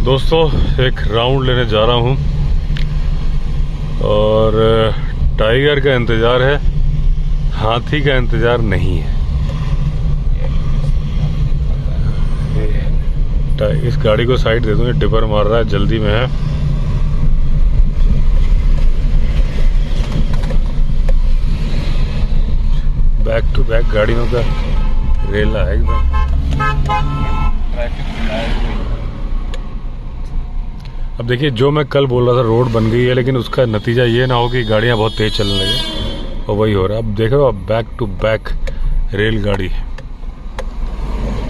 दोस्तों एक राउंड लेने जा रहा हूँ और टाइगर का इंतज़ार है, हाथी का इंतज़ार नहीं है। इस गाड़ी को साइड दे दूँ, ये डिपर मार रहा है, जल्दी में है। बैक टू बैक गाड़ियों का रेला है एकदम। अब देखिए, जो मैं कल बोल रहा था रोड बन गई है, लेकिन उसका नतीजा ये ना हो कि गाड़ियां बहुत तेज चलने लगे, और वही हो रहा है। अब देखो, अब बैक टू बैक रेलगाड़ी,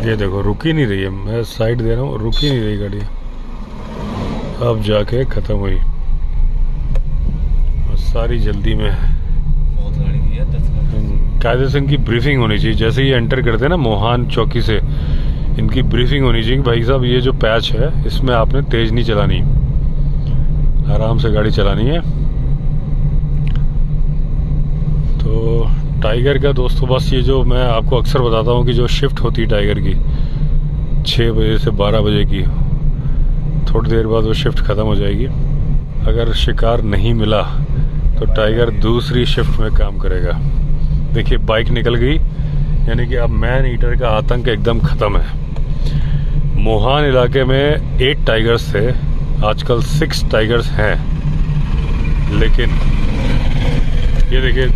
ये देखो रुक ही नहीं रही है। मैं साइड दे रहा हूँ, रुक ही नहीं रही गाड़ी, अब जाके खत्म हुई। सारी जल्दी में है। कायदे से इनकी ब्रीफिंग होनी चाहिए, जैसे ही एंटर करते हैं ना मोहान चौकी से, इनकी ब्रीफिंग होनी चाहिए कि भाई साहब ये जो पैच है इसमें आपने तेज नहीं चलानी, आराम से गाड़ी चलानी है। तो टाइगर का दोस्तों बस ये जो मैं आपको अक्सर बताता हूँ कि जो शिफ्ट होती है टाइगर की 6 बजे से 12 बजे की, थोड़ी देर बाद वो शिफ्ट ख़त्म हो जाएगी। अगर शिकार नहीं मिला तो टाइगर दूसरी शिफ्ट में काम करेगा। देखिए बाइक निकल गई, यानी कि अब मैन ईटर का आतंक एकदम ख़त्म है। मोहान इलाके में 8 टाइगर्स थे, आजकल 6 टाइगर्स हैं। लेकिन ये देखिए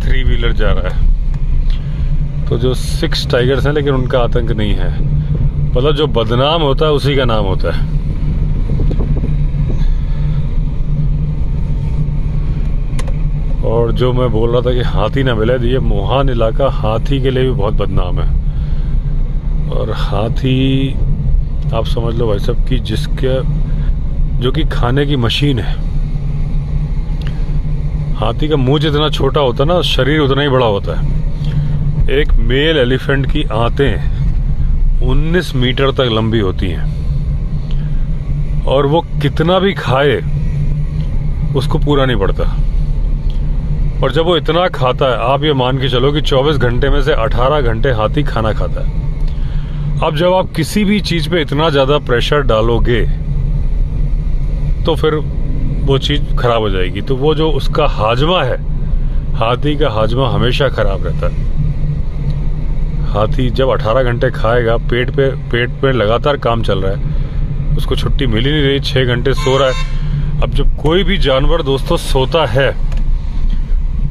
3 व्हीलर जा रहा है, तो जो 6 टाइगर्स हैं लेकिन उनका आतंक नहीं है। मतलब जो बदनाम होता है उसी का नाम होता है। और जो मैं बोल रहा था कि हाथी ना मिले, ये मोहान इलाका हाथी के लिए भी बहुत बदनाम है। और हाथी आप समझ लो भाई साहब कि जो कि खाने की मशीन है। हाथी का मुंह जितना छोटा होता है ना, शरीर उतना ही बड़ा होता है। एक मेल एलिफेंट की आंतें 19 मीटर तक लंबी होती हैं, और वो कितना भी खाए उसको पूरा नहीं पड़ता। और जब वो इतना खाता है, आप ये मान के चलो कि 24 घंटे में से 18 घंटे हाथी खाना खाता है। अब जब आप किसी भी चीज पे इतना ज्यादा प्रेशर डालोगे तो फिर वो चीज खराब हो जाएगी। तो वो जो उसका हाजमा है, हाथी का हाजमा हमेशा खराब रहता है। हाथी जब 18 घंटे खाएगा, पेट पे लगातार काम चल रहा है, उसको छुट्टी मिल ही नहीं रही, 6 घंटे सो रहा है। अब जब कोई भी जानवर दोस्तों सोता है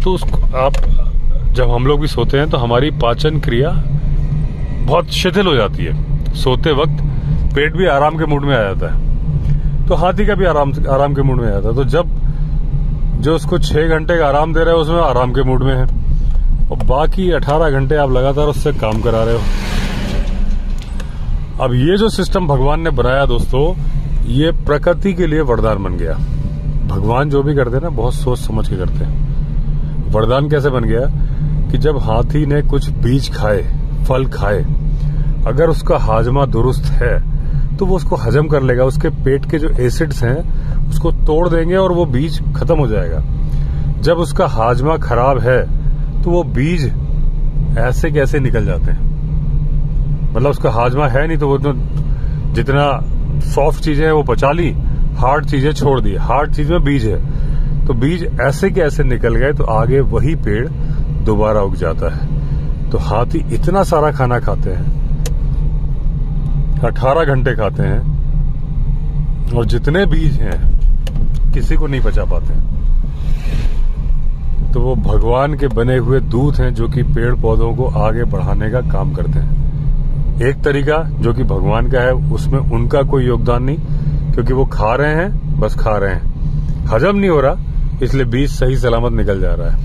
तो उसको जब हम लोग भी सोते हैं तो हमारी पाचन क्रिया बहुत शिथिल हो जाती है। सोते वक्त पेट भी आराम के मूड में आ जाता है, तो हाथी का भी आराम के मूड में आ जाता है। तो जब जो उसको 6 घंटे का आराम दे रहे हो उसमें आराम के मूड में है, और बाकी 18 घंटे आप लगातार उससे काम करा रहे हो। अब ये जो सिस्टम भगवान ने बनाया दोस्तों, ये प्रकृति के लिए वरदान बन गया। भगवान जो भी करते हैं ना, बहुत सोच समझ के करते हैं। वरदान कैसे बन गया कि जब हाथी ने कुछ बीज खाए, फल खाए, अगर उसका हाजमा दुरुस्त है तो वो उसको हजम कर लेगा। उसके पेट के जो एसिड्स हैं उसको तोड़ देंगे और वो बीज खत्म हो जाएगा। जब उसका हाजमा खराब है तो वो बीज ऐसे कैसे निकल जाते हैं। मतलब उसका हाजमा है नहीं तो वो तो जितना सॉफ्ट चीजें हैं वो पचा ली, हार्ड चीजें छोड़ दी। हार्ड चीज में बीज है, तो बीज ऐसे के ऐसे निकल गए तो आगे वही पेड़ दोबारा उग जाता है। तो हाथी इतना सारा खाना खाते हैं, 18 घंटे खाते हैं, और जितने बीज हैं किसी को नहीं पचा पाते हैं। तो वो भगवान के बने हुए दूत हैं जो कि पेड़ पौधों को आगे बढ़ाने का काम करते हैं। एक तरीका जो कि भगवान का है, उसमें उनका कोई योगदान नहीं, क्योंकि वो खा रहे हैं, बस खा रहे हैं, हजम नहीं हो रहा, इसलिए बीज सही सलामत निकल जा रहा है।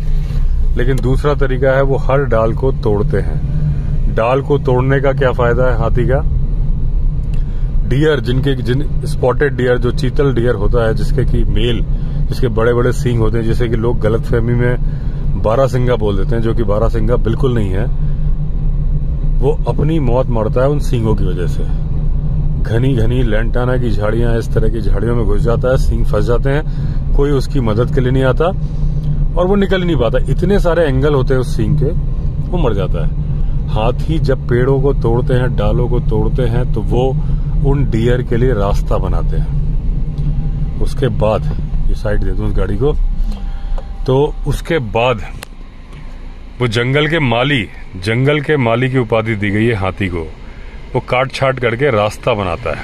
लेकिन दूसरा तरीका है, वो हर डाल को तोड़ते हैं। डाल को तोड़ने का क्या फायदा है हाथी का? डियर जिन स्पॉटेड डियर, जो चीतल डियर होता है, जिसके की मेल, जिसके बड़े बड़े सींग होते हैं, जिसे कि लोग गलतफहमी में बारहसिंगा बोल देते हैं, जो कि बारहसिंगा बिल्कुल नहीं है। वो अपनी मौत मरता है उन सींगों की वजह से। घनी घनी लैंटाना की झाड़ियां, इस तरह की झाड़ियों में घुस जाता है, सींग फंस जाते हैं, कोई उसकी मदद के लिए नहीं आता और वो निकल ही नहीं पाता। इतने सारे एंगल होते हैं उस सींग के, वो मर जाता है। हाथी जब पेड़ों को तोड़ते हैं, डालों को तोड़ते हैं, तो वो उन डियर के लिए रास्ता बनाते हैं। उसके बाद ये साइड दे दूं उस गाड़ी को, तो उसके बाद वो जंगल के माली की उपाधि दी गई है हाथी को। वो काट छाट करके रास्ता बनाता है।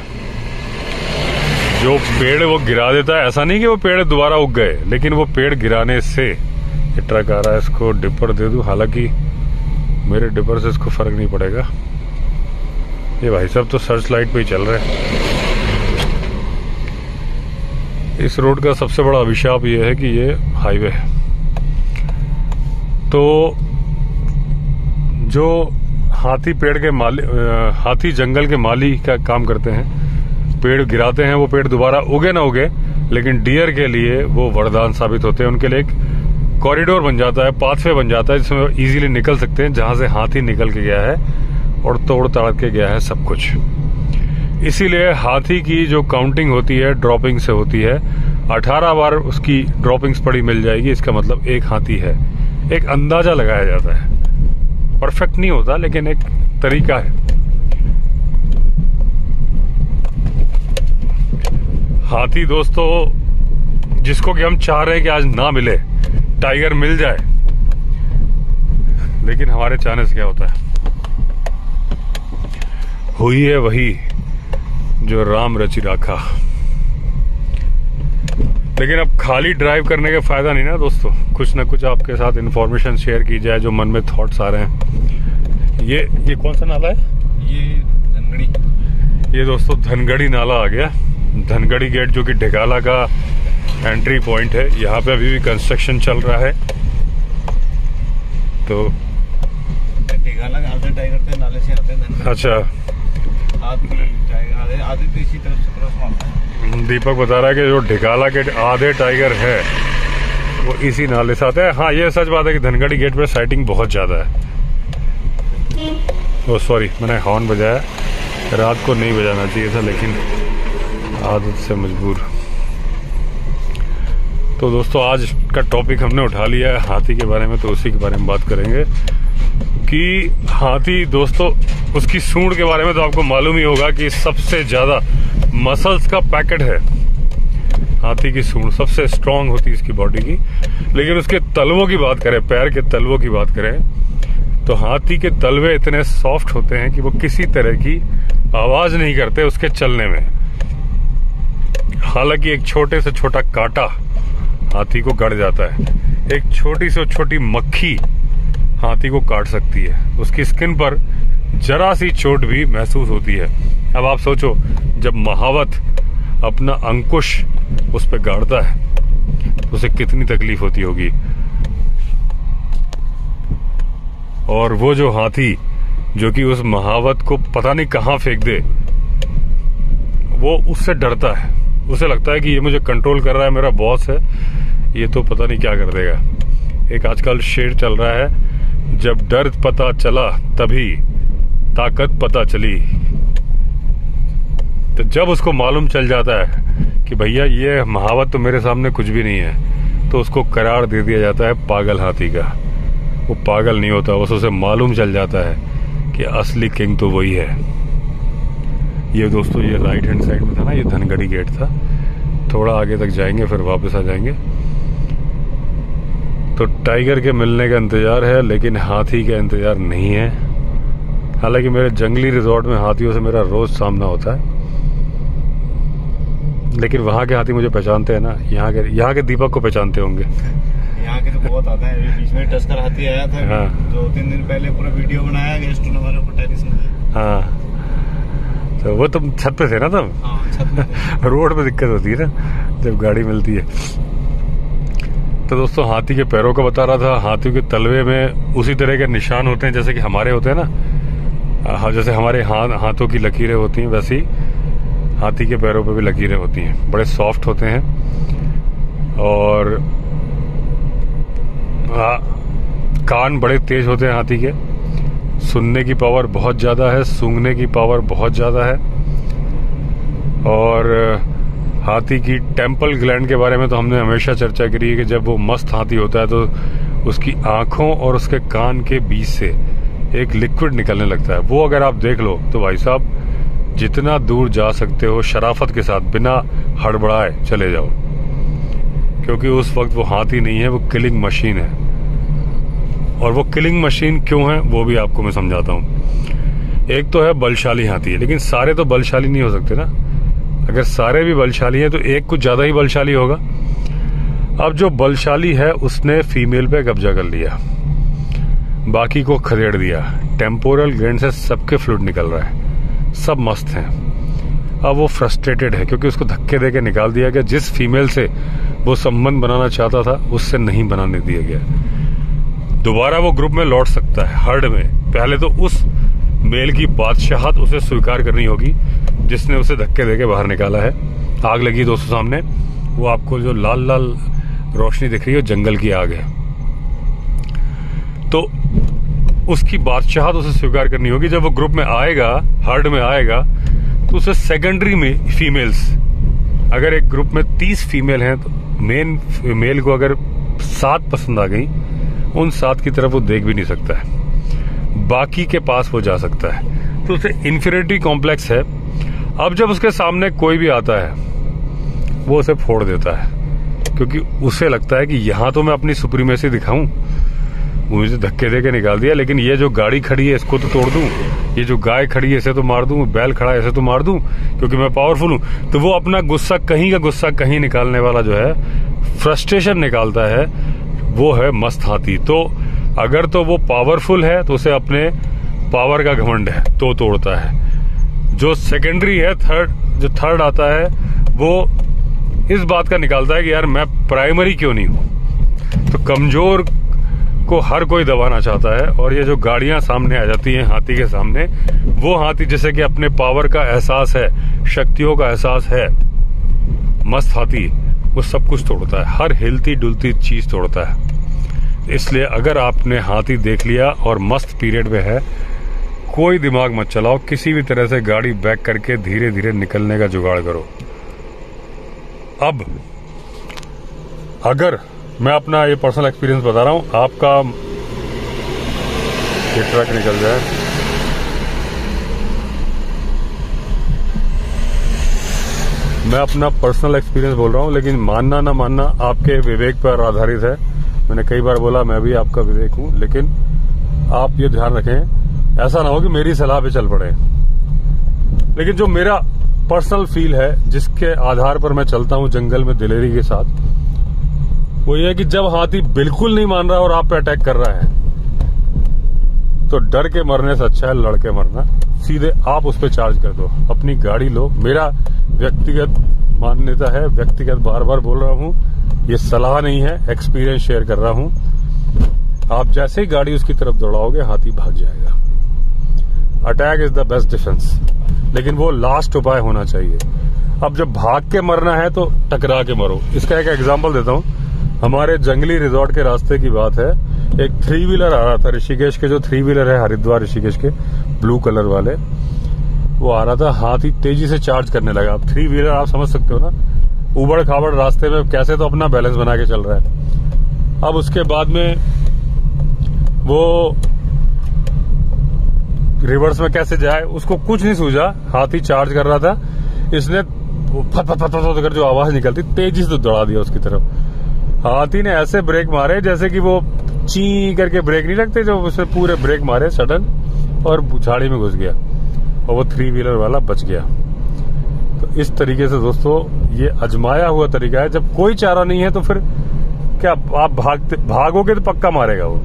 जो पेड़ वो गिरा देता है, ऐसा नहीं कि वो पेड़ दोबारा उग गए, लेकिन वो पेड़ गिराने से, ये ट्रक आ रहा है, इसको डिपर दे दूं, हालांकि मेरे डिपर से इसको फर्क नहीं पड़ेगा। ये भाई साहब तो सर्च लाइट पे ही चल रहे हैं। इस रोड का सबसे बड़ा अभिशाप ये है कि ये हाईवे है। तो जो हाथी जंगल के माली का काम करते हैं, पेड़ गिराते हैं, वो पेड़ दोबारा उगे ना उगे, लेकिन डियर के लिए वो वरदान साबित होते हैं। उनके लिए एक कॉरिडोर बन जाता है, पाथवे बन जाता है, जिसमें इजीली निकल सकते हैं, जहां से हाथी निकल के गया है और तोड़ ताड़ के गया है सब कुछ। इसीलिए हाथी की जो काउंटिंग होती है ड्रॉपिंग से होती है। 18 बार उसकी ड्रॉपिंग्स पड़ी मिल जाएगी, इसका मतलब एक हाथी है। एक अंदाजा लगाया जाता है, परफेक्ट नहीं होता, लेकिन एक तरीका है। हाथी दोस्तों, जिसको कि हम चाह रहे हैं कि आज ना मिले, टाइगर मिल जाए, लेकिन हमारे चाहने से क्या होता है, हुई है वही जो राम रचि राखा। लेकिन अब खाली ड्राइव करने का फायदा नहीं ना दोस्तों, कुछ ना कुछ आपके साथ इंफॉर्मेशन शेयर की जाए, जो मन में थॉट्स आ रहे हैं। ये कौन सा नाला है? ये धनगढ़ी। ये दोस्तों धनगढ़ी नाला आ गया। धनगढ़ी गेट जो कि ढिकाला का एंट्री पॉइंट है। यहाँ पे अभी भी कंस्ट्रक्शन चल रहा है। तो ढिकाला आधे टाइगर थे, नाले से आते हैं। अच्छा, आधे तो इसी तरफ से क्रॉस मारते हैं। दीपक बता रहा है कि जो ढिकाला के आधे टाइगर है वो इसी नाले से आते हैं। हाँ, ये सच बात है कि धनगढ़ी गेट पर साइटिंग बहुत ज्यादा है। ओ सॉरी, मैंने हॉर्न बजाया, रात को नहीं बजाना चाहिए था, लेकिन आदत से मजबूर। तो दोस्तों, आज का टॉपिक हमने उठा लिया है हाथी के बारे में, तो उसी के बारे में बात करेंगे कि हाथी दोस्तों, उसकी सूंड के बारे में तो आपको मालूम ही होगा कि सबसे ज्यादा मसल्स का पैकेट है। हाथी की सूंड सबसे स्ट्रांग होती है इसकी बॉडी की। लेकिन उसके तलवों की बात करें, पैर के तलवों की बात करें, तो हाथी के तलवे इतने सॉफ्ट होते हैं कि वो किसी तरह की आवाज नहीं करते उसके चलने में। हालांकि एक छोटे से छोटा कांटा हाथी को गड़ जाता है, एक छोटी से छोटी मक्खी हाथी को काट सकती है, उसकी स्किन पर जरा सी चोट भी महसूस होती है। अब आप सोचो, जब महावत अपना अंकुश उस पर गाड़ता है तो उसे कितनी तकलीफ होती होगी। और वो जो हाथी जो कि उस महावत को पता नहीं कहां फेंक दे, वो उससे डरता है। उसे लगता है कि ये मुझे कंट्रोल कर रहा है, मेरा बॉस है, ये तो पता नहीं क्या कर देगा। एक आजकल शेर चल रहा है, जब डर पता चला तभी ताकत पता चली। तो जब उसको मालूम चल जाता है कि भैया ये महावत तो मेरे सामने कुछ भी नहीं है, तो उसको करार दे दिया जाता है पागल हाथी का। वो पागल नहीं होता, बस उसे मालूम चल जाता है कि असली किंग तो वही है। ये दोस्तों, ये राइट हैंड साइड में था ना, ये धनगढ़ी गेट था। थोड़ा आगे तक जाएंगे फिर वापस आ जाएंगे। तो टाइगर के मिलने का इंतजार है, लेकिन हाथी का इंतजार नहीं है। हालांकि मेरे जंगली रिजॉर्ट में हाथियों से मेरा रोज सामना होता है, लेकिन वहाँ के हाथी मुझे पहचानते हैं ना। यहाँ के दीपक को पहचानते होंगे। यहाँ के तो बहुत आता है। बीच में टस्कर हाथी आया था। हाँ। 2-3 दिन पहले पूरा वीडियो बनाया, गेस्ट हमारे ऊपर टेरिस में। हाँ, तो वो तुम छत पे थे ना तब? हाँ, छत पे। रोड पे दिक्कत होती है ना जब गाड़ी मिलती है। तो दोस्तों, हाथी के पैरों का बता रहा था। हाथी के तलवे में उसी तरह के निशान होते हैं जैसे कि हमारे होते हैं ना, जैसे हमारे हाथों की लकीरें होती हैं, वैसी हाथी के पैरों पे भी लकीरें होती हैं। बड़े सॉफ्ट होते हैं और कान बड़े तेज होते हैं हाथी के। सुनने की पावर बहुत ज्यादा है, सूंघने की पावर बहुत ज्यादा है। और हाथी की टेम्पल ग्लैंड के बारे में तो हमने हमेशा चर्चा करी है कि जब वो मस्त हाथी होता है तो उसकी आंखों और उसके कान के बीच से एक लिक्विड निकलने लगता है। वो अगर आप देख लो तो भाई साहब, जितना दूर जा सकते हो शराफत के साथ, बिना हड़बड़ाए चले जाओ, क्योंकि उस वक्त वो हाथी नहीं है, वो किलिंग मशीन है। और वो किलिंग मशीन क्यों है वो भी आपको मैं समझाता हूँ। एक तो है बलशाली हाथी है, लेकिन सारे तो बलशाली नहीं हो सकते ना। अगर सारे भी बलशाली हैं तो एक कुछ ज्यादा ही बलशाली होगा। अब जो बलशाली है उसने फीमेल पे कब्जा कर लिया, बाकी को खदेड़ दिया। टेम्पोरल ग्लैंड से सबके फ्लूइड निकल रहा है, सब मस्त हैं। अब वो फ्रस्ट्रेटेड है क्योंकि उसको धक्के देके निकाल दिया गया। जिस फीमेल से वो संबंध बनाना चाहता था उससे नहीं बनाने दिया गया। दोबारा वो ग्रुप में लौट सकता है, हर्ड में। पहले तो उस मेल की बादशाहत उसे स्वीकार करनी होगी जिसने उसे धक्के देके बाहर निकाला है। आग लगी दोस्तों सामने, वो आपको जो लाल लाल रोशनी दिख रही है जंगल की आग है। तो उसकी बादशाहत उसे स्वीकार करनी होगी। जब वो ग्रुप में आएगा, हर्ड में आएगा, तो उसे सेकेंडरी में फीमेल्स, अगर एक ग्रुप में 30 फीमेल हैं तो मेन मेल को अगर 7 पसंद आ गई, उन 7 की तरफ वो देख भी नहीं सकता है, बाकी के पास वो जा सकता है। तो उसे इंफीरियरिटी कॉम्प्लेक्स है। अब जब उसके सामने कोई भी आता है वो उसे फोड़ देता है, क्योंकि उसे लगता है कि यहां तो मैं अपनी सुप्रीमेसी दिखाऊं, मुझे धक्के दे के निकाल दिया, लेकिन ये जो गाड़ी खड़ी है इसको तो तोड़ दूं, ये जो गाय खड़ी है इसे तो मार दूं, बैल खड़ा है इसे तो मार दूं, क्योंकि मैं पावरफुल हूं। तो वो अपना गुस्सा कहीं का गुस्सा कहीं निकालने वाला जो है, फ्रस्ट्रेशन निकालता है, वो है मस्त हाथी। तो अगर तो वो पावरफुल है तो उसे अपने पावर का घमंड है तो तोड़ता है। जो सेकेंडरी है, जो थर्ड आता है, वो इस बात का निकालता है कि यार मैं प्राइमरी क्यों नहीं हूं। तो कमजोर को हर कोई दबाना चाहता है। और ये जो गाड़ियां सामने आ जाती हैं हाथी के सामने, वो हाथी जैसे कि अपने पावर का एहसास है, शक्तियों का एहसास है, मस्त हाथी वो सब कुछ तोड़ता है, हर हिलती डुलती चीज तोड़ता है। इसलिए अगर आपने हाथी देख लिया और मस्त पीरियड में है, कोई दिमाग मत चलाओ, किसी भी तरह से गाड़ी बैक करके धीरे धीरे निकलने का जुगाड़ करो। अब अगर मैं अपना ये पर्सनल एक्सपीरियंस बता रहा हूं, आपका ये ट्रक निकल जाए, मैं अपना पर्सनल एक्सपीरियंस बोल रहा हूं, लेकिन मानना ना मानना आपके विवेक पर आधारित है। मैंने कई बार बोला मैं भी आपका विवेक हूं, लेकिन आप ये ध्यान रखें ऐसा ना हो कि मेरी सलाह पे चल पड़े। लेकिन जो मेरा पर्सनल फील है, जिसके आधार पर मैं चलता हूं जंगल में दिलेरी के साथ, वो ये है कि जब हाथी बिल्कुल नहीं मान रहा और आप पे अटैक कर रहा है, तो डर के मरने से अच्छा है लड़ के मरना। सीधे आप उस पर चार्ज कर दो, अपनी गाड़ी लो। मेरा व्यक्तिगत मान्यता है, व्यक्तिगत बार बार बोल रहा हूं, ये सलाह नहीं है, एक्सपीरियंस शेयर कर रहा हूं। आप जैसे ही गाड़ी उसकी तरफ दौड़ाओगे हाथी भाग जाएगा। Attack is the best defence, लेकिन वो लास्ट उपाय होना चाहिए। अब जब भाग के मरना है तो टकरा के मरो। इसका एक एग्जांपल देता हूं। हमारे जंगली रिजॉर्ट के रास्ते की बात है, एक 3 व्हीलर आ रहा था, ऋषिकेश के जो 3 व्हीलर है हरिद्वार ऋषिकेश के ब्लू कलर वाले, वो आ रहा था। हाथी तेजी से चार्ज करने लगा। अब 3 व्हीलर आप समझ सकते हो ना, उबड़ खाबड़ रास्ते में कैसे तो अपना बैलेंस बना के चल रहा है। अब उसके बाद में वो रिवर्स में कैसे जाए उसको कुछ नहीं सूझा। हाथी चार्ज कर रहा था, इसने फट फट फट फट कर जो आवाज निकलती तेजी से दौड़ा दिया उसकी तरफ। हाथी ने ऐसे ब्रेक मारे जैसे कि वो ची करके ब्रेक नहीं लगते, जो उसने पूरे ब्रेक मारे सडन, और झाड़ी में घुस गया और वो 3 व्हीलर वाला बच गया। तो इस तरीके से दोस्तों ये आजमाया हुआ तरीका है। जब कोई चारा नहीं है तो फिर क्या आप भागोगे तो पक्का मारेगा वो।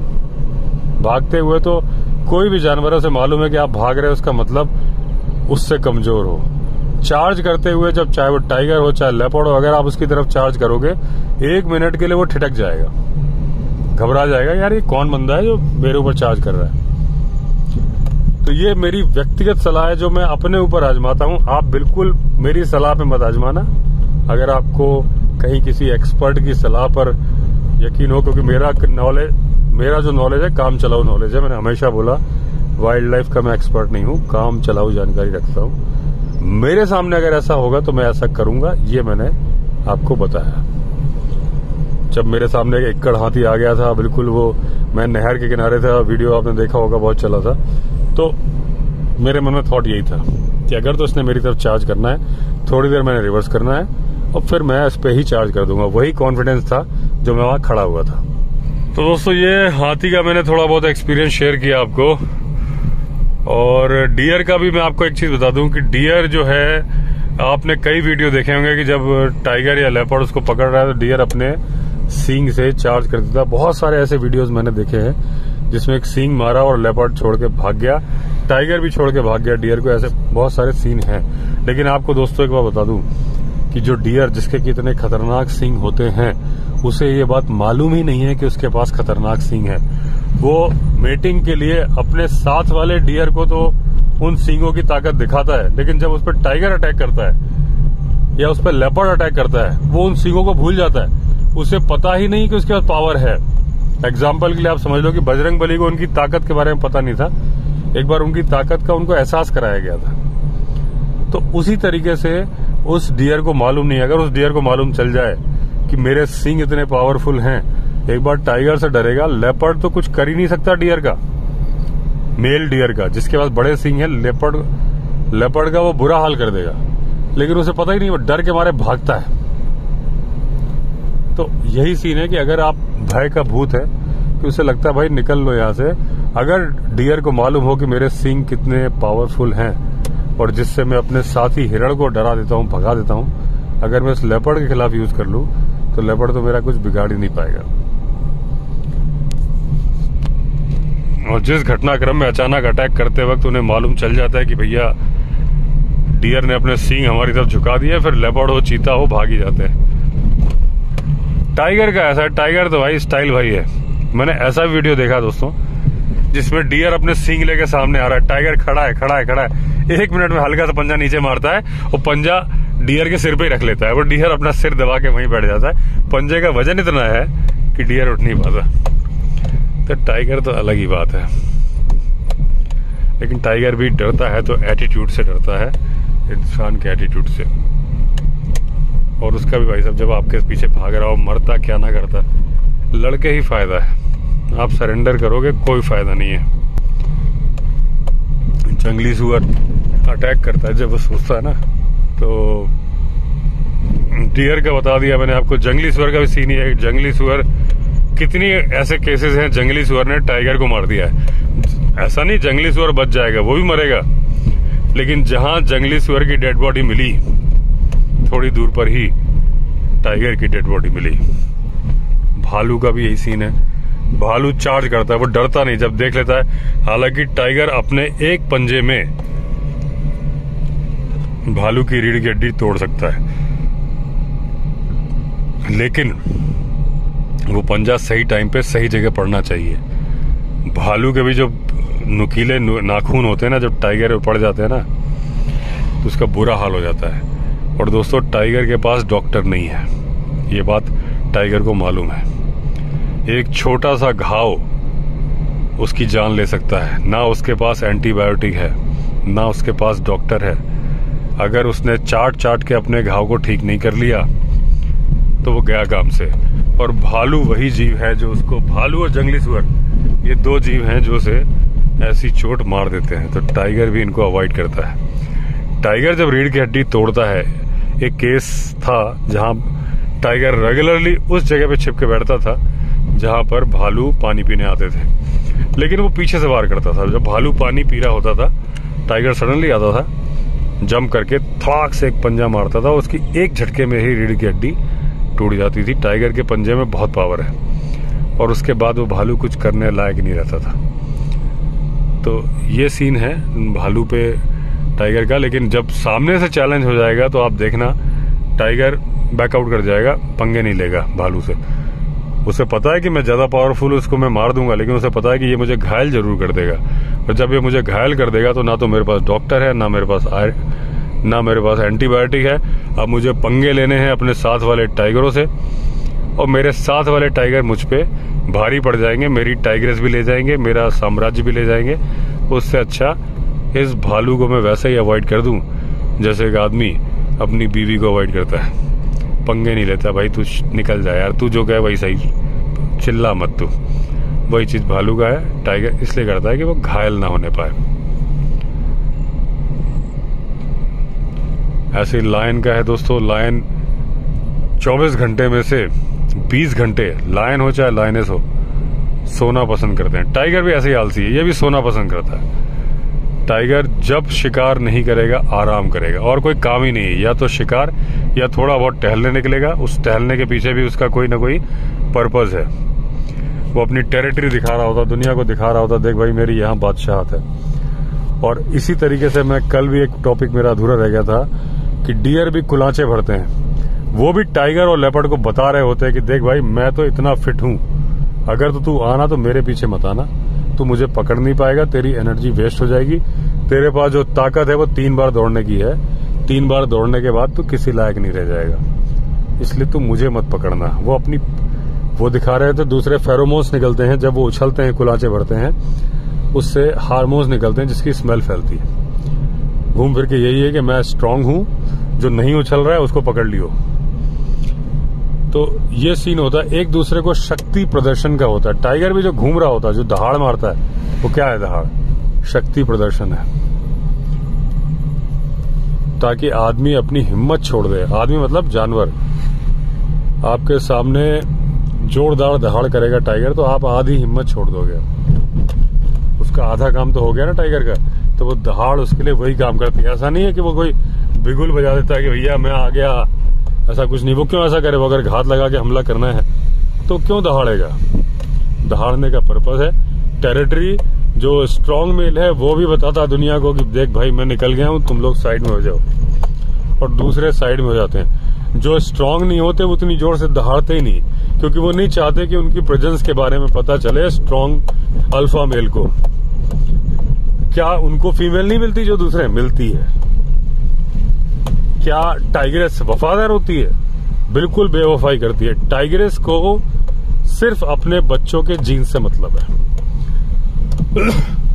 भागते हुए तो कोई भी जानवरों से मालूम है कि आप भाग रहे हो, उसका मतलब उससे कमजोर हो। चार्ज करते हुए जब चाहे वो टाइगर हो चाहे लेपर्ड हो, अगर आप उसकी तरफ चार्ज करोगे 1 मिनट के लिए वो ठिठक जाएगा, घबरा जाएगा, यार ये कौन बंदा है जो मेरे ऊपर चार्ज कर रहा है। तो ये मेरी व्यक्तिगत सलाह है जो मैं अपने ऊपर आजमाता हूं। आप बिल्कुल मेरी सलाह पे मत आजमाना। अगर आपको कहीं किसी एक्सपर्ट की सलाह पर यकीन हो, क्योंकि मेरा जो नॉलेज है काम चलाऊ नॉलेज है। मैंने हमेशा बोला वाइल्ड लाइफ का मैं एक्सपर्ट नहीं हूं, काम चलाऊ जानकारी रखता हूं। मेरे सामने अगर ऐसा होगा तो मैं ऐसा करूंगा, ये मैंने आपको बताया। जब मेरे सामने एक एकड़ हाथी आ गया था, बिल्कुल वो मैं नहर के किनारे था, वीडियो आपने देखा होगा बहुत चला था, तो मेरे मन में थॉट यही था कि अगर तो इसने मेरी तरफ चार्ज करना है, थोड़ी देर मैंने रिवर्स करना है और फिर मैं इस पे ही चार्ज कर दूंगा। वही कॉन्फिडेंस था जो मैं वहां खड़ा हुआ था। तो दोस्तों ये हाथी का मैंने थोड़ा बहुत एक्सपीरियंस शेयर किया आपको। और डियर का भी मैं आपको एक चीज बता दूं कि डियर जो है, आपने कई वीडियो देखे होंगे कि जब टाइगर या लेपर्ड उसको पकड़ रहा है तो डियर अपने सींग से चार्ज कर देता है। बहुत सारे ऐसे वीडियोस मैंने देखे हैं जिसमें एक सींग मारा और लेपर्ड छोड़ के भाग गया, टाइगर भी छोड़ के भाग गया डियर को। ऐसे बहुत सारे सीन हैं। लेकिन आपको दोस्तों एक बार बता दूं कि जो डियर जिसके कितने खतरनाक सींग होते हैं, उसे ये बात मालूम ही नहीं है कि उसके पास खतरनाक सींग है। वो मेटिंग के लिए अपने साथ वाले डियर को तो उन सींगों की ताकत दिखाता है, लेकिन जब उस पर टाइगर अटैक करता है या उस पर लेपर्ड अटैक करता है, वो उन सींगों को भूल जाता है। उसे पता ही नहीं कि उसके पास पावर है। एग्जाम्पल के लिए आप समझ लो कि बजरंगबली को उनकी ताकत के बारे में पता नहीं था। एक बार उनकी ताकत का उनको एहसास कराया गया था। तो उसी तरीके से उस डियर को मालूम नहीं, अगर उस डियर को मालूम चल जाए कि मेरे सींग इतने पावरफुल हैं, एक बार टाइगर से डरेगा। लेपर्ड तो कुछ कर ही नहीं सकता डियर का, मेल डियर का, जिसके पास बड़े सींग है। लेपर्ड का वो बुरा हाल कर देगा, लेकिन उसे पता ही नहीं, वो डर के मारे भागता है। तो यही सीन है कि अगर आप भय का भूत है कि उसे लगता है भाई निकल लो यहां से। अगर डियर को मालूम हो कि मेरे सींग कितने पावरफुल हैं और जिससे मैं अपने साथी हिरण को डरा देता हूं, भगा देता हूं, अगर मैं उस लेपर्ड के खिलाफ यूज कर लूं तो लेपर्ड तो मेरा कुछ बिगाड़ ही नहीं पाएगा। और जिस घटनाक्रम में अचानक अटैक करते वक्त उन्हें मालूम चल जाता है कि भैया डियर ने अपने सींग हमारी तरफ झुका दिए, फिर लेपर्ड हो चीता हो भाग ही जाते हैं। टाइगर का ऐसा है, टाइगर तो भाई स्टाइल भाई है। मैंने ऐसा वीडियो देखा दोस्तों जिसमें डियर अपने सींग लेके सामने आ रहा है, टाइगर खड़ा है। 1 मिनट में हल्का सा पंजा नीचे मारता है और पंजा डियर के सिर पे ही रख लेता है। वो डियर अपना सिर दबा के वहीं बैठ जाता है। पंजे का वजन इतना है कि डियर उठ नहीं पाता। तो टाइगर तो अलग ही बात है। लेकिन टाइगर भी डरता है तो एटीट्यूड से डरता है, इंसान के एटीट्यूड से। और उसका भी भाई साहब जब आपके पीछे भाग रहा हो, मरता क्या ना करता, लड़के ही फायदा है। आप सरेंडर करोगे कोई फायदा नहीं है। जंगली सुअर अटैक करता है जब वो सोचता है ना, तो डियर का बता दिया मैंने आपको। जंगली सुअर का भी सीन ही है। जंगली सुअर, कितनी ऐसे केसेस हैं जंगली सुअर ने टाइगर को मार दिया है। ऐसा नहीं जंगली सुअर बच जाएगा, वो भी मरेगा। लेकिन जहां जंगली सुअर की डेड बॉडी मिली, थोड़ी दूर पर ही टाइगर की डेड बॉडी मिली। भालू का भी यही सीन है। भालू चार्ज करता है, वो डरता नहीं जब देख लेता है। हालांकि टाइगर अपने एक पंजे में भालू की रीढ़ की हड्डी तोड़ सकता है, लेकिन वो पंजा सही टाइम पे सही जगह पड़ना चाहिए। भालू के भी जो नुकीले नाखून होते हैं ना, जब टाइगर पे पड़ जाते हैं ना, तो उसका बुरा हाल हो जाता है। और दोस्तों टाइगर के पास डॉक्टर नहीं है, ये बात टाइगर को मालूम है। एक छोटा सा घाव उसकी जान ले सकता है। ना उसके पास एंटीबायोटिक है, ना उसके पास डॉक्टर है। अगर उसने चाट के अपने घाव को ठीक नहीं कर लिया तो वो गया काम से। और भालू वही जीव है जो उसको, भालू और जंगली सुअर ये 2 जीव हैं जो उसे ऐसी चोट मार देते हैं। तो टाइगर भी इनको अवॉइड करता है। टाइगर जब रीढ़ की हड्डी तोड़ता है, एक केस था जहां टाइगर रेगुलरली उस जगह पे छिप के बैठता था जहां पर भालू पानी पीने आते थे, लेकिन वो पीछे से वार करता था। जब भालू पानी पी रहा होता था, टाइगर सडनली आता था, जंप करके थड़ाक से एक पंजा मारता था। उसकी एक झटके में ही रीढ़ की हड्डी टूट जाती थी। टाइगर के पंजे में बहुत पावर है और उसके बाद वो भालू कुछ करने लायक नहीं रहता था। तो ये सीन है भालू पे टाइगर का। लेकिन जब सामने से चैलेंज हो जाएगा तो आप देखना टाइगर बैकआउट कर जाएगा, पंगे नहीं लेगा भालू से। उसे पता है कि मैं ज्यादा पावरफुल हूं, उसको मैं मार दूंगा, लेकिन उसे पता है कि ये मुझे घायल जरूर कर देगा। और जब ये मुझे घायल कर देगा तो ना तो मेरे पास डॉक्टर है, ना मेरे पास एंटीबायोटिक है। अब मुझे पंगे लेने हैं अपने साथ वाले टाइगरों से, और मेरे साथ वाले टाइगर मुझ पे भारी पड़ जाएंगे, मेरी टाइग्रेस भी ले जाएंगे, मेरा साम्राज्य भी ले जाएंगे। उससे अच्छा इस भालू को मैं वैसे ही अवॉइड कर दूं जैसे एक आदमी अपनी बीवी को अवॉइड करता है। पंगे नहीं लेता, भाई तू निकल जाए यार, तू जो कहे वही सही, चिल्ला मत तू। वही चीज भालू का है। टाइगर इसलिए करता है कि वो घायल ना होने पाए। ऐसे लायन का है दोस्तों। लायन 24 घंटे में से 20 घंटे, लायन हो चाहे लायनेस हो, सोना पसंद करते हैं। टाइगर भी ऐसे ही आलसी है, ये भी सोना पसंद करता है। टाइगर जब शिकार नहीं करेगा आराम करेगा, और कोई काम ही नहीं है, या तो शिकार या थोड़ा बहुत टहलने निकलेगा। उस टहलने के पीछे भी उसका कोई ना कोई पर्पस है। वो अपनी टेरिटरी दिखा रहा होता, दुनिया को दिखा रहा होता, देख भाई मेरी यहाँ बादशाहत है। और इसी तरीके से मैं कल भी एक टॉपिक मेरा अधूरा रह गया था कि डियर भी कुलांचे भरते हैं। वो भी टाइगर और लेपर्ड को बता रहे होते हैं कि देख भाई मैं तो इतना फिट हूं, अगर तो तू आना तो मेरे पीछे मत आना, तू मुझे पकड़ नहीं पाएगा, तेरी एनर्जी वेस्ट हो जाएगी। तेरे पास जो ताकत है वो 3 बार दौड़ने की है, 3 बार दौड़ने के बाद तू किसी लायक नहीं रह जाएगा, इसलिए तू मुझे मत पकड़ना। वो दिखा रहे थे दूसरे फेरोमोन्स निकलते हैं जब वो उछलते हैं, कुलांचे भरते हैं, उससे हार्मोन्स निकलते हैं जिसकी स्मेल फैलती है। घूम फिर के यही है कि मैं स्ट्रांग हूं, जो नहीं उछल रहा है उसको पकड़ लियो। तो ये सीन होता है, एक दूसरे को शक्ति प्रदर्शन का होता है। टाइगर भी जो घूम रहा होता है, जो दहाड़ मारता है, वो क्या है? दहाड़ शक्ति प्रदर्शन है, ताकि आदमी अपनी हिम्मत छोड़ दे। आदमी मतलब जानवर। आपके सामने जोरदार दहाड़ करेगा टाइगर, तो आप आधी हिम्मत छोड़ दोगे। उसका आधा काम तो हो गया ना टाइगर का, तो वो दहाड़ उसके लिए वही काम करती है। ऐसा नहीं है कि वो कोई बिगुल बजा देता है कि भैया मैं आ गया, ऐसा कुछ नहीं। वो क्यों ऐसा करे? वो अगर घात लगा के हमला करना है तो क्यों दहाड़ेगा? दहाड़ने का पर्पस है टेरिटरी। जो स्ट्रांग मेल है वो भी बताता है दुनिया को कि देख भाई मैं निकल गया हूं, तुम लोग साइड में हो जाओ, और दूसरे साइड में हो जाते हैं। जो स्ट्रांग नहीं होते वो उतनी जोर से दहाड़ते ही नहीं, क्योंकि वो नहीं चाहते कि उनकी प्रेजेंस के बारे में पता चले स्ट्रांग अल्फा मेल को। क्या उनको फीमेल नहीं मिलती जो दूसरे मिलती है? क्या टाइगरेस वफादार होती है? बिल्कुल बेवफाई करती है। टाइगरेस को सिर्फ अपने बच्चों के जीन से मतलब है।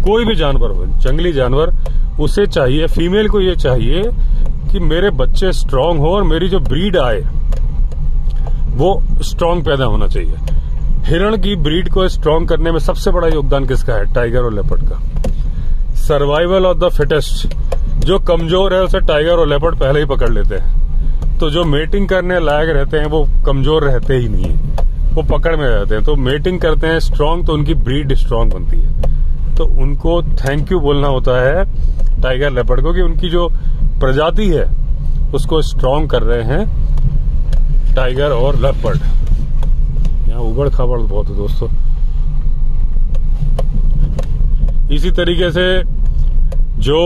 कोई भी जानवर हो, जंगली जानवर, उसे चाहिए, फीमेल को ये चाहिए कि मेरे बच्चे स्ट्रांग हो और मेरी जो ब्रीड आए वो स्ट्रांग पैदा होना चाहिए। हिरण की ब्रीड को स्ट्रांग करने में सबसे बड़ा योगदान किसका है? टाइगर और लेपर्ड का। Survival of the fittest. जो कमजोर है उसे टाइगर और लेपर्ड पहले ही पकड़ लेते हैं। तो जो मेटिंग करने लायक रहते हैं वो कमजोर रहते ही नहीं है, वो पकड़ में रहते हैं। तो मेटिंग करते हैं स्ट्रांग, तो उनकी ब्रीड स्ट्रांग बनती है। तो उनको थैंक यू बोलना होता है टाइगर लेपर्ड को कि उनकी जो प्रजाति है उसको स्ट्रांग कर रहे हैं टाइगर और लेपर्ड। यहाँ उबड़ खाबड़ बहुत है दोस्तों। इसी तरीके से जो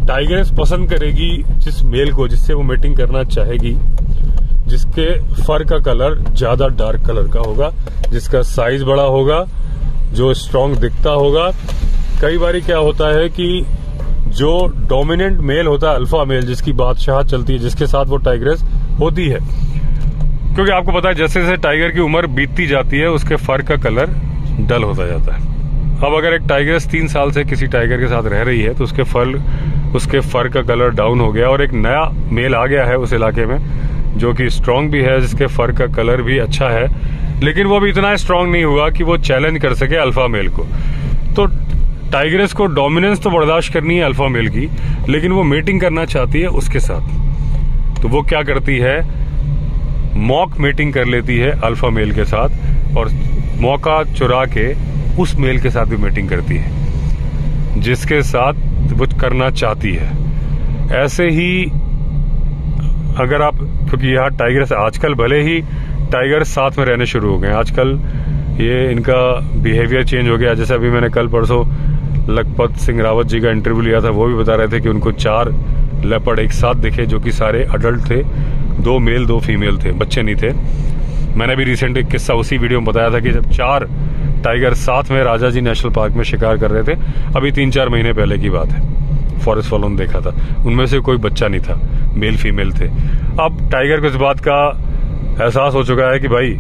टाइगरेस पसंद करेगी जिस मेल को, जिससे वो मेटिंग करना चाहेगी, जिसके फर का कलर ज्यादा डार्क कलर का होगा, जिसका साइज बड़ा होगा, जो स्ट्रांग दिखता होगा। कई बारी क्या होता है कि जो डोमिनेंट मेल होता है, अल्फा मेल, जिसकी बादशाह चलती है, जिसके साथ वो टाइगरेस होती है, क्योंकि आपको पता है जैसे जैसे टाइगर की उम्र बीतती जाती है उसके फर का कलर डल होता जाता है। अब अगर एक टाइगरेस 3 साल से किसी टाइगर के साथ रह रही है तो उसके फर का कलर डाउन हो गया और एक नया मेल आ गया है उस इलाके में जो कि स्ट्रांग भी है, जिसके फर का कलर भी अच्छा है, लेकिन वो भी इतना स्ट्रांग नहीं हुआ कि वो चैलेंज कर सके अल्फा मेल को। तो टाइगरेस को डोमिनेंस तो बर्दाश्त करनी है अल्फा मेल की, लेकिन वो मेटिंग करना चाहती है उसके साथ। तो वो क्या करती है? मॉक मेटिंग कर लेती है अल्फा मेल के साथ और मौका चुरा के उस मेल के साथ भी मेटिंग करती है जिसके साथ वो करना चाहती है। ऐसे ही अगर आप, क्योंकि यहाँ टाइगर्स आजकल भले ही टाइगर साथ में रहने शुरू हो गए, आजकल ये इनका बिहेवियर चेंज हो गया। जैसे अभी मैंने कल परसों लखपत सिंह रावत जी का इंटरव्यू लिया था, वो भी बता रहे थे कि उनको 4 लेपर्ड एक साथ दिखे जो कि सारे अडल्ट थे, 2 मेल 2 फीमेल थे, बच्चे नहीं थे। मैंने भी रिसेंट एक किस्सा उसी वीडियो में बताया था कि जब 4 टाइगर साथ में राजा जी नेशनल पार्क में शिकार कर रहे थे, अभी 3-4 महीने पहले की बात है, फॉरेस्ट वालों ने देखा था, उनमें से कोई बच्चा नहीं था, मेल फीमेल थे। अब टाइगर को इस बात का एहसास हो चुका है कि भाई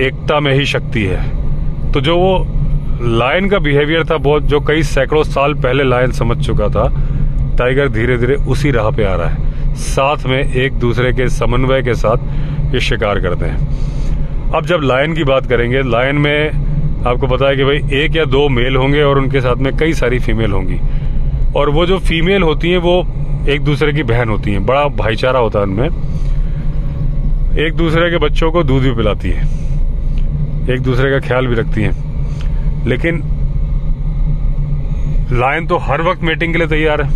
एकता में ही शक्ति है। तो जो वो लायन का बिहेवियर था बहुत, जो कई सैकड़ों साल पहले लायन समझ चुका था, टाइगर धीरे धीरे उसी राह पे आ रहा है। साथ में एक दूसरे के समन्वय के साथ ये शिकार करते हैं। अब जब लायन की बात करेंगे, लायन में आपको पता है कि भाई 1 या 2 मेल होंगे और उनके साथ में कई सारी फीमेल होंगी। और वो जो फीमेल होती हैं वो एक दूसरे की बहन होती हैं, बड़ा भाईचारा होता है उनमें, एक दूसरे के बच्चों को दूध भी पिलाती हैं, एक दूसरे का ख्याल भी रखती हैं। लेकिन लायन तो हर वक्त मेटिंग के लिए तैयार है।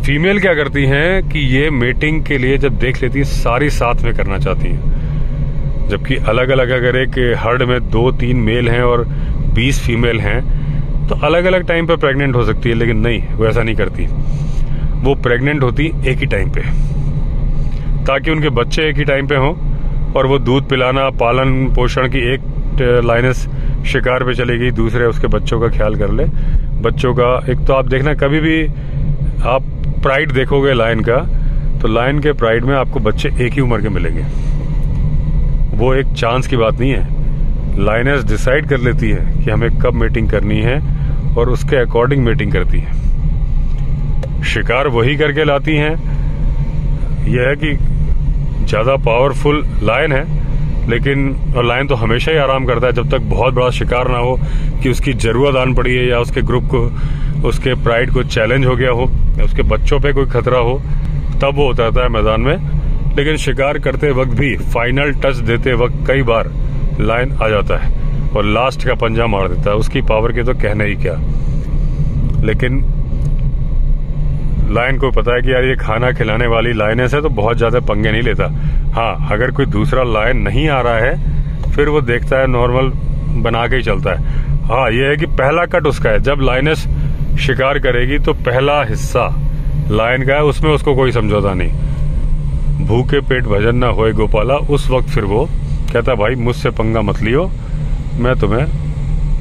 फीमेल क्या करती हैं कि ये मेटिंग के लिए जब देख लेती है सारी साथ में करना चाहती हैं, जबकि अलग अलग अगर एक हर्ड में 2-3 मेल हैं और 20 फीमेल हैं तो अलग अलग टाइम पे प्रेग्नेंट हो सकती है, लेकिन नहीं, वो ऐसा नहीं करती। वो प्रेग्नेंट होती एक ही टाइम पे, ताकि उनके बच्चे एक ही टाइम पे हों और वो दूध पिलाना, पालन पोषण की एक लाइनेस शिकार पे चली गई, दूसरे उसके बच्चों का ख्याल कर ले। बच्चों का एक तो आप देखना, कभी भी आप प्राइड देखोगे लायन का, तो लायन के प्राइड में आपको बच्चे एक ही उम्र के मिलेंगे। वो एक चांस की बात नहीं है, लायनेस डिसाइड कर लेती है कि हमें कब मीटिंग करनी है और उसके अकॉर्डिंग मीटिंग करती है। शिकार वही करके लाती हैं। यह है कि ज्यादा पावरफुल लायन है, लेकिन और लायन तो हमेशा ही आराम करता है जब तक बहुत बड़ा शिकार ना हो कि उसकी जरूरत आन पड़ी है या उसके ग्रुप को, उसके प्राइड को चैलेंज हो गया हो या उसके बच्चों पे कोई खतरा हो, तब वो उतरता है मैदान में। लेकिन शिकार करते वक्त भी, फाइनल टच देते वक्त कई बार लायन आ जाता है और लास्ट का पंजा मार देता है। उसकी पावर के तो कहना ही क्या। लेकिन लायन को पता है कि यार ये खाना खिलाने वाली लायनेस है, तो बहुत ज्यादा पंगे नहीं लेता। हाँ, अगर कोई दूसरा लायन नहीं आ रहा है फिर वो देखता है, नॉर्मल बना के ही चलता है। हाँ, ये है कि पहला कट उसका है। जब लायनेस शिकार करेगी तो पहला हिस्सा लायन का है, उसमें उसको कोई समझौता नहीं। भूखे पेट भजन ना होए गोपाला, उस वक्त फिर वो कहता भाई मुझसे पंगा मत लियो, मैं तुम्हें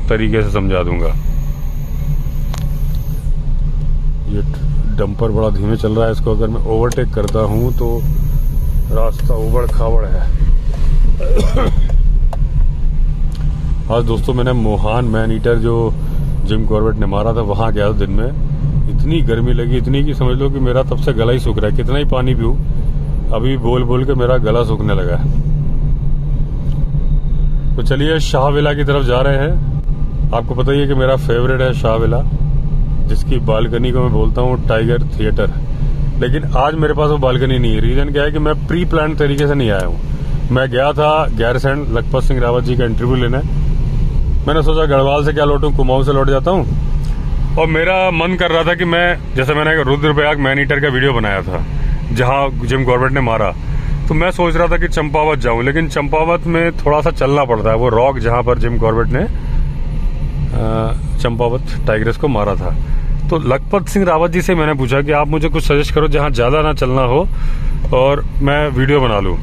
तरीके से समझा दूंगा। ये डंपर बड़ा धीमे चल रहा है, इसको अगर मैं ओवरटेक करता हूं तो रास्ता उबड़ खाबड़ है। आज दोस्तों मैंने मोहान मैन ईटर जो जिम कॉर्बेट ने मारा था वहां गया दिन में। इतनी गर्मी लगी, इतनी कि समझ लो कि मेरा तब से गला ही सूख रहा है। कितना ही पानी पीऊं, अभी बोल बोल के मेरा गला सूखने लगा है। तो चलिए शाहविला की तरफ जा रहे हैं। आपको पता ही है कि मेरा फेवरेट है शाहविला, जिसकी बालकनी को मैं बोलता हूँ टाइगर थिएटर। लेकिन आज मेरे पास वो बालकनी नहीं है। रीजन क्या है कि मैं प्री प्लान तरीके से नहीं आया हूँ। मैं गया था गैरसैंण लखपत सिंह रावत जी का इंटरव्यू लेने। मैंने सोचा गढ़वाल से क्या लौटूं, कुमाऊं से लौट जाता हूँ। और मेरा मन कर रहा था कि मैं, जैसे मैंने रुद्रप्रयाग मैन ईटर का वीडियो बनाया था जहां जिम कॉर्बेट ने मारा, तो मैं सोच रहा था कि चंपावत जाऊं। लेकिन चंपावत में थोड़ा सा चलना पड़ता है, वो रॉक जहां पर जिम कॉर्बेट ने चंपावत टाइग्रेस को मारा था। तो लखपत सिंह रावत जी से मैंने पूछा कि आप मुझे कुछ सजेस्ट करो जहां ज्यादा ना चलना हो और मैं वीडियो बना लूं।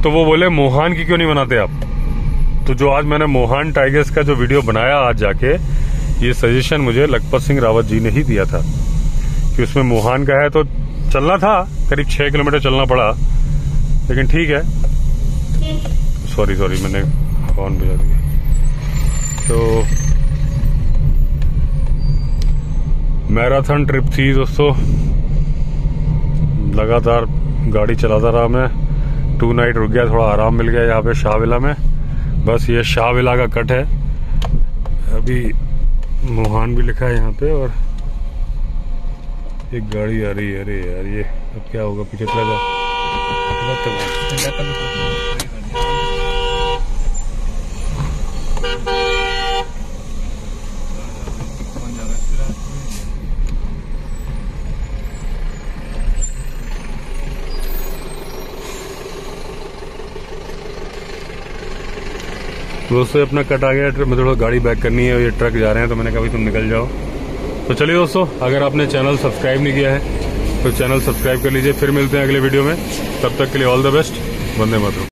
तो वो बोले मोहान की क्यों नहीं बनाते आप। तो जो आज मैंने मोहान टाइगर्स का जो वीडियो बनाया आज जाके, ये सजेशन मुझे लखपत सिंह रावत जी ने ही दिया था कि उसमें मोहान का है। तो चलना था, करीब 6 किलोमीटर चलना पड़ा, लेकिन ठीक है। सॉरी मैंने हॉर्न बजा दिया। तो मैराथन ट्रिप थी दोस्तों, लगातार गाड़ी चलाता रहा मैं। 2 नाइट रुक गया, थोड़ा आराम मिल गया यहाँ पे शाहविला में। बस ये शाहविला का कट है। अभी मोहान भी लिखा है यहाँ पे और एक गाड़ी आ रही है। अरे यार, ये अब क्या होगा, पीछे चला जा। दोस्तों अपना कट आ गया, मुझे थोड़ा गाड़ी बैक करनी है और ये ट्रक जा रहे हैं, तो मैंने कहा भाई तुम निकल जाओ। तो चलिए दोस्तों, अगर आपने चैनल सब्सक्राइब नहीं किया है तो चैनल सब्सक्राइब कर लीजिए। फिर मिलते हैं अगले वीडियो में, तब तक के लिए all the best. Vande Mataram.